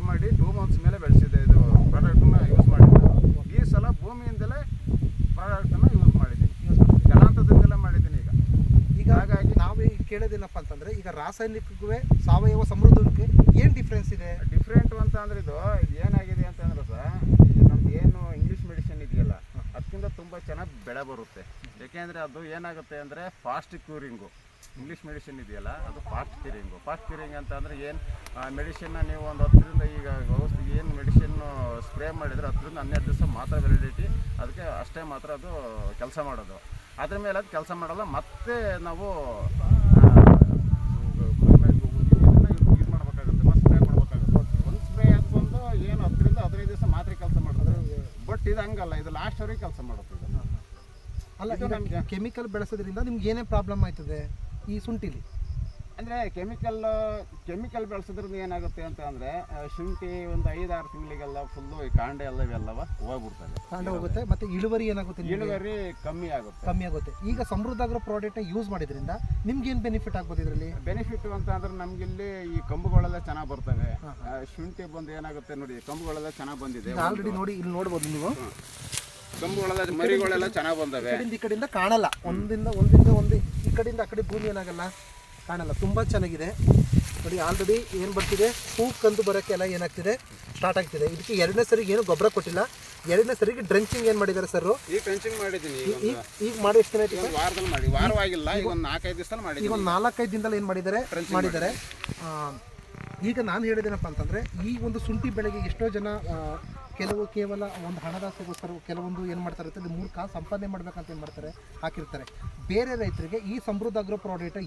ಮಾಡಿ 2 ಮಂತ್ಸ್ ಮೇಲೆ ಬೆಳೆಸಿದೆ ಇದು ಪ್ರಾಡಕ್ಟನ್ನ ಯೂಸ್ ಮಾಡಿದ್ದು. ಈ ಸಲ ಭೂಮಿಯಿಂದಲೇ ಪ್ರಾಡಕ್ಟನ್ನು ಯೂಸ್ ಮಾಡಿದ್ದೀನಿ, ಜಲಾಂತರದಿಂದಲೇ ಮಾಡಿದ್ದೀನಿ. ಈಗ ಹಾಗಾಗಿ ನಾವು ಕೇಳೋದೇನಪ್ಪ ಅಂತಂದರೆ, ಈಗ ರಾಸಾಯನಿಕಕ್ಕೂ ಸಾವಯವ ಸಮೃದ್ಧಕ್ಕೆ ಏನು ಡಿಫ್ರೆನ್ಸ್ ಇದೆ? ಡಿಫ್ರೆಂಟು ಅಂತ ಅಂದರೆ ಇದು ಏನಾಗಿದೆ ಅಂತಂದ್ರೆ ಸರ್, ನಮ್ದು ಏನು ಇಂಗ್ಲೀಷ್ ಮೆಡಿಸಿನ್ ಇದೆಯಲ್ಲ ಅದಕ್ಕಿಂತ ತುಂಬ ಚೆನ್ನಾಗಿ ಬೆಳೆ ಬರುತ್ತೆ. ಏಕೆಂದರೆ ಅದು ಏನಾಗುತ್ತೆ ಅಂದರೆ ಫಾಸ್ಟ್ ಕ್ಯೂರಿಂಗು. ಇಂಗ್ಲೀಷ್ ಮೆಡಿಸಿನ್ ಇದೆಯಲ್ಲ ಅದು ಫಾಸ್ಟ್ ಕ್ಯೂರಿಂಗ್ ಅಂತ ಅಂದರೆ ಏನು ಮೆಡಿಸಿನ್ನ ನೀವು ಒಂದು 10ರಿಂದ ಈಗ ಏನು ಮೆಡಿಸಿನ್ನು ಸ್ಪ್ರೇ ಮಾಡಿದರೆ 10ರಿಂದ 12 ದಿವಸ ಮಾತ್ರ ವ್ಯಾಲಿಡಿಟಿ, ಅದಕ್ಕೆ ಅಷ್ಟೇ ಮಾತ್ರ ಅದು ಕೆಲಸ ಮಾಡೋದು. ಅದ್ರ ಮೇಲೆ ಅದು ಕೆಲಸ ಮಾಡಲ್ಲ. ಮತ್ತೆ ನಾವು ಯೂಸ್ ಮಾಡಬೇಕಾಗುತ್ತೆ, ಮತ್ತೆ ಸ್ಪ್ರೇ ಮಾಡಬೇಕಾಗುತ್ತೆ. ಒಂದು ಸ್ಪ್ರೇ ಅದು ಬಂದು ಏನು 10ರಿಂದ 15 ದಿವಸ ಮಾತ್ರ ಕೆಲಸ ಮಾಡೋದು. ಬಟ್ ಇದು ಹಂಗಲ್ಲ, ಇದು ಲಾಸ್ಟ್ವರೆಗೆ ಕೆಲಸ ಮಾಡುತ್ತೆ. ಅಲ್ಲ, ನಮಗೆ ಕೆಮಿಕಲ್ ಬೆಳೆಸೋದ್ರಿಂದ ನಿಮ್ಗೆ ಏನೇ ಪ್ರಾಬ್ಲಮ್ ಆಯ್ತದೆ ಈ ಶುಂಠಿಲಿ? ಅಂದರೆ ಕೆಮಿಕಲ್ ಬೆಳೆಸೋದ್ರಿಂದ ಏನಾಗುತ್ತೆ ಅಂತ ಅಂದರೆ, ಶುಂಠಿ ಒಂದು 5-6 ತಿಂಗಳಿಗೆಲ್ಲ ಫುಲ್ಲು ಈ ಕಾಂಡ ಇವೆಲ್ಲವ ಹೋಗ್ಬಿಡ್ತದೆ, ಕಾಂಡ ಹೋಗುತ್ತೆ. ಮತ್ತು ಇಳುವರಿ ಏನಾಗುತ್ತೆ? ಇಳುವರಿ ಕಮ್ಮಿ ಆಗುತ್ತೆ. ಈಗ ಸಮೃದ್ಧ ಆಗ್ರೋ ಪ್ರಾಡಕ್ಟ್ನ ಯೂಸ್ ಮಾಡಿದ್ರಿಂದ ನಿಮ್ಗೇನು ಬೆನಿಫಿಟ್ ಆಗ್ಬೋದು ಇದರಲ್ಲಿ? ಬೆನಿಫಿಟ್ ಅಂತ ಅಂದ್ರೆ ನಮಗಿಲ್ಲಿ ಈ ಕಂಬುಗಳೆಲ್ಲ ಚೆನ್ನಾಗಿ ಬರ್ತವೆ. ಶುಂಠಿ ಬಂದು ಏನಾಗುತ್ತೆ ನೋಡಿ, ಕಂಬುಗಳೆಲ್ಲ ಚೆನ್ನಾಗಿ ಬಂದಿದೆ ಆಲ್ರೆಡಿ. ನೋಡಿ, ಇಲ್ಲಿ ನೋಡ್ಬೋದು ನೀವು, ಕಂಬುಗಳೆಲ್ಲ ಮರಿಗಳೆಲ್ಲ ಚೆನ್ನಾಗಿ ಬಂದವೆ. ಈ ಕಡೆಯಿಂದ ಕಾಣಲ್ಲ, ಒಂದು ಈ ಕಡೆಯಿಂದ ಆ ಕಡೆ ಭೂಮಿ ಏನಾಗಲ್ಲ, ಕಾಣಲ್ಲ. ತುಂಬ ಚೆನ್ನಾಗಿದೆ ನೋಡಿ. ಆಲ್ರೆಡಿ ಏನು ಬರ್ತಿದೆ, ಹೂ ಕಂದು ಬರೋಕ್ಕೆಲ್ಲ ಏನಾಗ್ತಿದೆ, ಸ್ಟಾರ್ಟ್ ಆಗ್ತಿದೆ. ಇದಕ್ಕೆ 2ನೇ ಸರಿಗೆ ಏನು ಗೊಬ್ಬರ ಕೊಟ್ಟಿಲ್ಲ. 2ನೇ ಸರಿಗೆ ಡ್ರೆಂಚಿಂಗ್ ಏನು ಮಾಡಿದ್ದಾರೆ ಸರ್? ಈಗ ಡ್ರೆಂಚಿಂಗ್ ಮಾಡಿದ್ದೀನಿ. ಈಗ ಮಾಡಿ ಎಷ್ಟು ದಿನ ಆಯ್ತು? ವಾರದಲ್ಲಿ ಮಾಡಿ, ವಾರವಾಗಿಲ್ಲ, ಈಗ ಒಂದು 4-5 ದಿವಸದಲ್ಲಿ ಮಾಡಿ. ಈಗ ಒಂದು 4-5 ದಿನದಲ್ಲಿ ಏನು ಮಾಡಿದ್ದಾರೆ. ಈಗ ನಾನು ಹೇಳಿದೇನಪ್ಪ ಅಂತಂದರೆ, ಈ ಒಂದು ಶುಂಠಿ ಬೆಳೆಗೆ ಎಷ್ಟೋ ಜನ ಕೇವಲ ಒಂದು ಹಣದಾಸೆಗೋಸ್ಕರ ಕೆಲವೊಂದು ಏನು ಮಾಡ್ತಾರೆ ಅಂತ 3 ಕಾಸು ಸಂಪಾದನೆ ಮಾಡ್ಬೇಕಂತ ಏನು ಮಾಡ್ತಾರೆ, ಹಾಕಿರ್ತಾರೆ. ಬೇರೆ ರೈತರಿಗೆ ಈ ಸಮೃದ್ಧ ಆಗ್ರೋ ಪ್ರಾಡಕ್ಟ್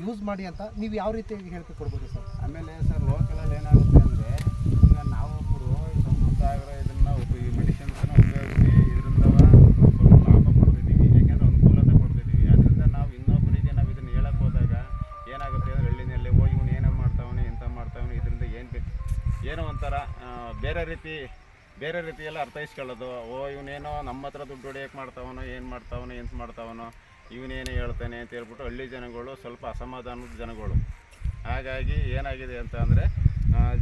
ಯೂಸ್ ಮಾಡಿ ಅಂತ ನೀವು ಯಾವ ರೀತಿ ಹೇಳಿಕೆ ಕೊಡ್ಬೋದು ಸರ್? ಆಮೇಲೆ ಸರ್, ಲೋಕಲಲ್ಲಿ ಏನಾಗುತ್ತೆ ಅಂದರೆ, ಈಗ ನಾವೊಬ್ಬರು ಸಮೃದ್ಧ ಆಗ್ರೋ ಇದನ್ನು ಈ ಮೆಡಿಸಿನ್ಸನ್ನು ಉಪಯೋಗಿಸಿ ಇದರಿಂದ ಸ್ವಲ್ಪ ಲಾಭ ಪಡ್ತಿದ್ದೀವಿ, ಯಾಕೆಂದರೆ ಅನುಕೂಲತೆ ಪಡ್ತಿದ್ದೀವಿ. ಅದರಿಂದ ನಾವು ಇನ್ನೊಬ್ಬರಿಗೆ ನಾವು ಇದನ್ನು ಹೇಳಕ್ಕೆ ಹೋದಾಗ ಏನಾಗುತ್ತೆ ಅಂದರೆ, ಹಳ್ಳಿನಲ್ಲಿ ಇವನು ಏನೋ ಮಾಡ್ತಾವನೆ, ಇಂಥ ಮಾಡ್ತಾವನೆ, ಇದರಿಂದ ಏನೋ ಒಂಥರ ಬೇರೆ ರೀತಿ ಎಲ್ಲ ಅರ್ಥೈಸ್ಕೊಳ್ಳೋದು. ಇವನೇನೋ ನಮ್ಮ ಹತ್ರ ದುಡ್ಡು ಹೊಡಿಯೋಕೆ ಮಾಡ್ತಾವನೋ, ಏನು ಮಾಡ್ತಾವನೋ, ಇವನೇನು ಹೇಳ್ತಾನೆ ಅಂತ ಹೇಳ್ಬಿಟ್ಟು ಹಳ್ಳಿ ಜನಗಳು ಸ್ವಲ್ಪ ಅಸಮಾಧಾನದ ಜನಗಳು. ಹಾಗಾಗಿ ಏನಾಗಿದೆ ಅಂತ ಅಂದರೆ,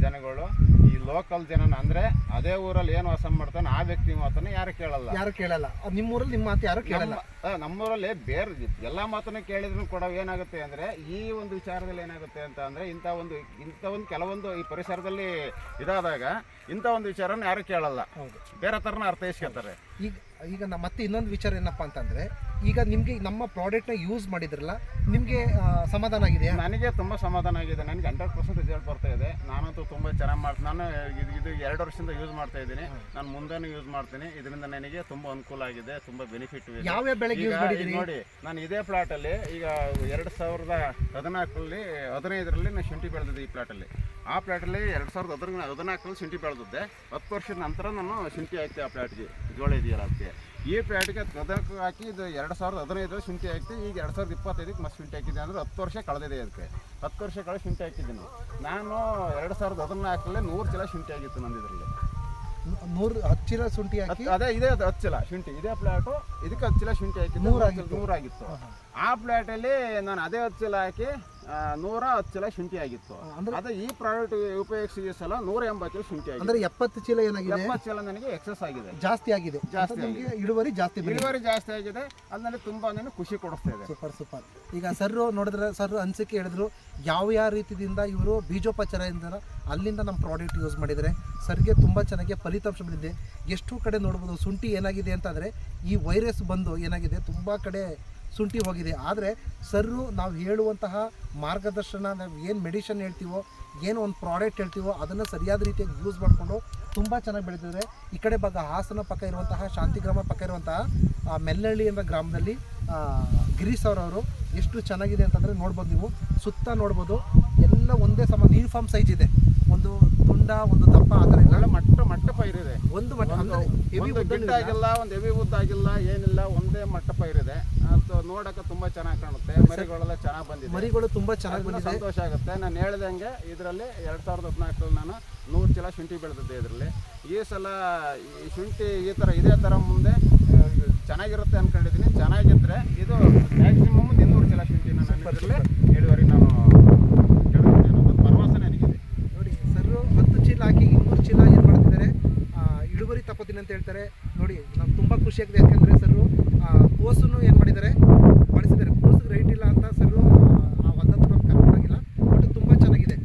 ಜನಗಳು ಈ ಲೋಕಲ್ ಜನನ ಅಂದರೆ ಅದೇ ಊರಲ್ಲಿ ಏನು ವಾಸ ಮಾಡ್ತಾನೆ ಆ ವ್ಯಕ್ತಿ ಮಾತನ್ನು ಯಾರು ಕೇಳಲ್ಲ. ನಿಮ್ಮೂರಲ್ಲಿ ನಿಮ್ಮ ಮಾತು ಯಾರು ಕೇಳಲ್ಲ. ನಮ್ಮೂರಲ್ಲಿ ಬೇರೆ ಎಲ್ಲ ಮಾತನ್ನು ಕೇಳಿದ್ರು ಕೂಡ ಏನಾಗುತ್ತೆ ಅಂದರೆ, ಈ ಒಂದು ವಿಚಾರದಲ್ಲಿ ಏನಾಗುತ್ತೆ ಅಂತ ಅಂದರೆ, ಇಂಥ ಒಂದು ಕೆಲವೊಂದು ಈ ಪರಿಸರದಲ್ಲಿ ಇದಾದಾಗ ಇಂಥ ಒಂದು ವಿಚಾರನ ಯಾರು ಕೇಳಲ್ಲ, ಬೇರೆ ಥರನ ಅರ್ಥೈಸ್ಕೊತಾರೆ. ಈಗ ಮತ್ತೆ ಇನ್ನೊಂದು ವಿಚಾರ ಏನಪ್ಪ ಅಂತಂದರೆ, ಈಗ ನಿಮಗೆ ನಮ್ಮ ಪ್ರಾಡಕ್ಟ್ನ ಯೂಸ್ ಮಾಡಿದ್ರಲ್ಲ, ನಿಮಗೆ ಸಮಾಧಾನ ಆಗಿದೆಯಾ? ನನಗೆ ತುಂಬ ಸಮಾಧಾನ ಆಗಿದೆ. ನನಗೆ 100% ರಿಸಲ್ಟ್ ಬರ್ತಾ ಇದೆ. ನಾನಂತೂ ತುಂಬ ಚೆನ್ನಾಗಿ ನಾನು ಇದು 2 ವರ್ಷದಿಂದ ಯೂಸ್ ಮಾಡ್ತಾ ಇದ್ದೀನಿ. ನಾನು ಮುಂದೆನೂ ಯೂಸ್ ಮಾಡ್ತೀನಿ. ಇದರಿಂದ ನನಗೆ ತುಂಬ ಅನುಕೂಲ ಆಗಿದೆ, ತುಂಬ ಬೆನಿಫಿಟ್ ಇದೆ. ಯಾವ ಬೆಳೆಗೆ ಯೂಸ್ ಮಾಡಿದ್ದೀರಿ? ನೋಡಿ, ನಾನು ಇದೇ ಪ್ಲಾಟಲ್ಲಿ ಈಗ 2014ರಲ್ಲಿ 15ರಲ್ಲಿ ನಾನು ಶುಂಠಿ ಬೆಳೆದಿದ್ದೆ. ಈ ಪ್ಲಾಟಲ್ಲಿ ಆ ಪ್ಲಾಟಲ್ಲಿ 2014ರಲ್ಲಿ ಶುಂಠಿ ಬೆಳೆದಿದ್ದೆ. 10 ವರ್ಷದ ನಂತರ ನಾನು ಶುಂಠಿ ಹಾಕ್ತೆ ಆ ಪ್ಲಾಟ್ಗೆ, ಜೋಳ ಇದೆಯಲ್ಲ ಅದಕ್ಕೆ. ಈ ಪ್ಲಾಟ್ಗೆ ಅದಕ್ಕೆ ಹಾಕಿ ಇದು 2015 ಶುಂಠಿ ಹಾಕ್ತಿ. ಈಗ 2025ಕ್ಕೆ ಮತ್ತೆ ಶುಂಠಿ ಹಾಕಿದ್ದೆ. ಅಂದರೆ 10 ವರ್ಷ ಕಳೆದಿದೆ. ಅದಕ್ಕೆ 10 ವರ್ಷ ಕಳೆದು ಶುಂಠಿ ಹಾಕಿದ್ದೀನಿ. ನಾನು 2014ರಲ್ಲಿ 100 ಚೀಲ ಶುಂಠಿ ಆಗಿತ್ತು ನಂದು. ಇದರಲ್ಲಿ 10 ಚೀಲ ಶುಂಠಿ ಹಾಕಿ, ಅದೇ ಇದೇ 10 ಚೀಲ ಶುಂಠಿ, ಇದೇ ಪ್ಲಾಟು, ಇದಕ್ಕೆ 10 ಚೀಲ ಶುಂಠಿ ಹಾಕಿದ್ದು. 100 ಆಗಿತ್ತು. ಆ ಪ್ಲಾಟಲ್ಲಿ ನಾನು ಅದೇ 10 ಚೀಲ ಹಾಕಿ 110 ಚೀಲ ಶುಂಠಿ ಆಗಿತ್ತು. ಅದೇ ಈ ಪ್ರಾಡಕ್ಟ್ ಉಪಯೋಗಿಸಿ ಸಲ 180 ಚೀಲ ಶುಂಠಿ ಆಗಿದೆ. ಅಂದರೆ 70 ಚೀಲ ಏನಾಗಿದೆ? 70 ಚೀಲ ನನಗೆ ಎಕ್ಸಸ್ ಆಗಿದೆ, ಜಾಸ್ತಿ ಆಗಿದೆ. ಇಳುವರಿ ಜಾಸ್ತಿ ಆಗಿದೆ. ಅದು ನನಗೆ ತುಂಬ ಖುಷಿ ಕೊಡಿಸ್ತಾ ಇದೆ. ಸೂಪರ್. ಈಗ ಸರ್ ನೋಡಿದ್ರೆ, ಸರ್ ಅನಿಸಿಕೆ ಹೇಳಿದ್ರು, ಯಾವ ರೀತಿಯಿಂದ ಇವರು ಬೀಜೋಪಚಾರದಿಂದ ಅಲ್ಲಿಂದ ನಮ್ಮ ಪ್ರಾಡಕ್ಟ್ ಯೂಸ್ ಮಾಡಿದರೆ ಸರ್ಗೆ ತುಂಬ ಚೆನ್ನಾಗಿ ಫಲಿತಾಂಶ ಬಂದಿದೆ. ಎಷ್ಟು ಕಡೆ ನೋಡ್ಬೋದು ಶುಂಠಿ ಏನಾಗಿದೆ ಅಂತಂದರೆ, ಈ ವೈರಸ್ ಬಂದು ಏನಾಗಿದೆ, ತುಂಬ ಕಡೆ ಶುಂಠಿ ಹೋಗಿದೆ. ಆದರೆ ಸರ್ರು ನಾವು ಹೇಳುವಂತಹ ಮಾರ್ಗದರ್ಶನ, ನಾವು ಏನು ಮೆಡಿಷನ್ ಹೇಳ್ತೀವೋ, ಏನು ಒಂದು ಪ್ರಾಡಕ್ಟ್ ಹೇಳ್ತೀವೋ ಅದನ್ನು ಸರಿಯಾದ ರೀತಿಯಾಗಿ ಯೂಸ್ ಮಾಡಿಕೊಂಡು ತುಂಬ ಚೆನ್ನಾಗಿ ಬೆಳೀತಿದ್ದಾರೆ. ಈ ಕಡೆ ಹಾಸನ ಪಕ್ಕ ಇರುವಂತಹ, ಶಾಂತಿಗ್ರಾಮ ಪಕ್ಕ ಇರುವಂತಹ ಮೆಲ್ಲಹಳ್ಳಿ ಎಂಬ ಗ್ರಾಮದಲ್ಲಿ ಗಿರೀಶ್ ಅವರವರು ಎಷ್ಟು ಚೆನ್ನಾಗಿದೆ ಅಂತಂದರೆ ನೋಡ್ಬೋದು. ನೀವು ಸುತ್ತ ನೋಡ್ಬೋದು, ಎಲ್ಲ ಒಂದೇ ಸಮ ಯೂನಿಫಾರ್ಮ್ ಸೈಜ್ ಇದೆ. ಒಂದು ತುಂಡ, ಒಂದು ದಪ್ಪ, ಆ ಥರ ಇಲ್ಲ. ಮಟ್ಟ ಪೈರಿದೆ. ಒಂದು ಗಿಡ್ಡ ಆಗಿಲ್ಲ, ಒಂದು ಹೆವಿ ಉದ್ದ ಆಗಿಲ್ಲ, ಏನಿಲ್ಲ, ಒಂದೇ ಮಟ್ಟ ಪೈರಿದೆ. ಅದು ನೋಡಕ್ಕೆ ತುಂಬ ಚೆನ್ನಾಗಿ ಕಾಣುತ್ತೆ. ಮರಿಗಳೆಲ್ಲ ಚೆನ್ನಾಗಿ ಬಂದಿದೆ. ಮರಿಗಳು ತುಂಬ ಚೆನ್ನಾಗಿ ಬಂದಿದೆ. ಸಂತೋಷ ಆಗುತ್ತೆ. ನಾನು ಹೇಳ್ದಂಗೆ ಇದರಲ್ಲಿ 2014ರಲ್ಲಿ ನಾನು 100 ಚೀಲ ಶುಂಠಿ ಬೆಳೆದಿದ್ದೆ. ಇದರಲ್ಲಿ ಈ ಸಲ ಈ ಶುಂಠಿ ಇದೇ ಥರ ಮುಂದೆ ಚೆನ್ನಾಗಿರುತ್ತೆ ಅಂದ್ಕೊಂಡಿದ್ದೀನಿ. ಚೆನ್ನಾಗಿದ್ದರೆ ಇದು ಮ್ಯಾಕ್ಸಿಮಮ್ 200 ಚೀಲ ಶುಂಠಿ ನಾನು ಇದರಲ್ಲಿ ಇಳುವರಿ ನಾನು ಭರವಸೆ ನನಗಿದೆ. ನೋಡಿ ಸರ್, 10 ಚೀಲ ಮಾಡ್ತೀನಿ ಅಂತ ಹೇಳ್ತಾರೆ. ನೋಡಿ ನಮ್ಗೆ ತುಂಬ ಖುಷಿ ಆಗಿದೆ, ಯಾಕೆಂದರೆ ಸರ್ ಕೋಸನ್ನು ಏನು ಮಾಡಿದ್ದಾರೆ ಬಳಸಿದ್ದಾರೆ. ಕೋಸಿಗೆ ರೈಟ್ ಇಲ್ಲ ಅಂತ ಸರ್ ಆ ಒಂದಂತೂ ನಮ್ಗೆ ಕರ್ಕೊಂಡೋಗಿಲ್ಲ, ಬಟ್ ತುಂಬ ಚೆನ್ನಾಗಿದೆ.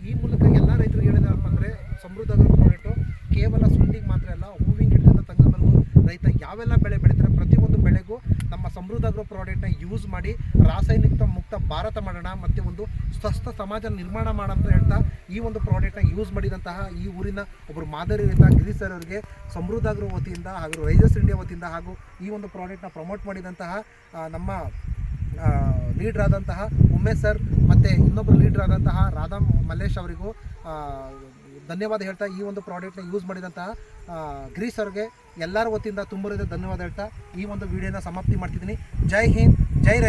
ಈ ಮೂಲಕ ಎಲ್ಲ ರೈತರಿಗೆ ಹೇಳಿದಪ್ಪ ಅಂದರೆ ಸಮೃದ್ಧ ಅಗ್ರೋ ಪ್ರಾಡಕ್ಟು ಕೇವಲ ಸುಂಡಿಗೆ ಮಾತ್ರ ಅಲ್ಲ, ಹೂವಿನ ಗಿಡದಿಂದ ತಂಗಮರೆಗೂ ರೈತ ಯಾವೆಲ್ಲ ಬೆಳೆ ಬೆಳೀತಾರೆ ಪ್ರತಿಯೊಂದು ಬೆಳೆಗೂ ನಮ್ಮ ಸಮೃದ್ಧ ಅಗ್ರೋ ಪ್ರಾಡಕ್ಟ್ನ ಯೂಸ್ ಮಾಡಿ ರಾಸಾಯನಿಕ ಮುಕ್ತ ಭಾರತ ಮಾಡೋಣ ಮತ್ತು ಒಂದು ಸ್ವಸ್ಥ ಸಮಾಜ ನಿರ್ಮಾಣ ಮಾಡೋಣ ಅಂತ ಹೇಳ್ತಾ ಈ ಒಂದು ಪ್ರಾಡಕ್ಟ್ನ ಯೂಸ್ ಮಾಡಿದಂತಹ ಈ ಊರಿನ ಒಬ್ಬರು ಮಾದರಿ ರೈತ ಗಿರಿ ಸರ್ ಅವರಿಗೆ ಸಮೃದ್ಧ ಅಗ್ರೋ ವತಿಯಿಂದ ಹಾಗೂ ರೈಸರ್ಸ್ ಇಂಡಿಯಾ ವತಿಯಿಂದ ಹಾಗೂ ಈ ಒಂದು ಪ್ರಾಡಕ್ಟ್ನ ಪ್ರಮೋಟ್ ಮಾಡಿದಂತಹ ನಮ್ಮ ಲೀಡ್ರ್ ಆದಂತಹ ಉಮೇಶ್ ಸರ್ ಮತ್ತು ಇನ್ನೊಬ್ಬರು ಲೀಡ್ರ್ ಆದಂತಹ ರಾಧಾ ಮಲ್ಲೇಶ್ ಅವರಿಗೂ ಧನ್ಯವಾದ ಹೇಳ್ತಾ ಈ ಒಂದು ಪ್ರಾಡಕ್ಟ್ನ ಯೂಸ್ ಮಾಡಿದಂತಹ ಗಿರಿ ಸರ್ಗೆ ಎಲ್ಲರ ವತಿಯಿಂದ ತುಂಬ ಧನ್ಯವಾದ ಹೇಳ್ತಾ ಈ ಒಂದು ವಿಡಿಯೋನ ಸಮಾಪ್ತಿ ಮಾಡ್ತಿದ್ದೀನಿ. ಜೈ ಹಿಂದ್, ಜೈ ರೈತ.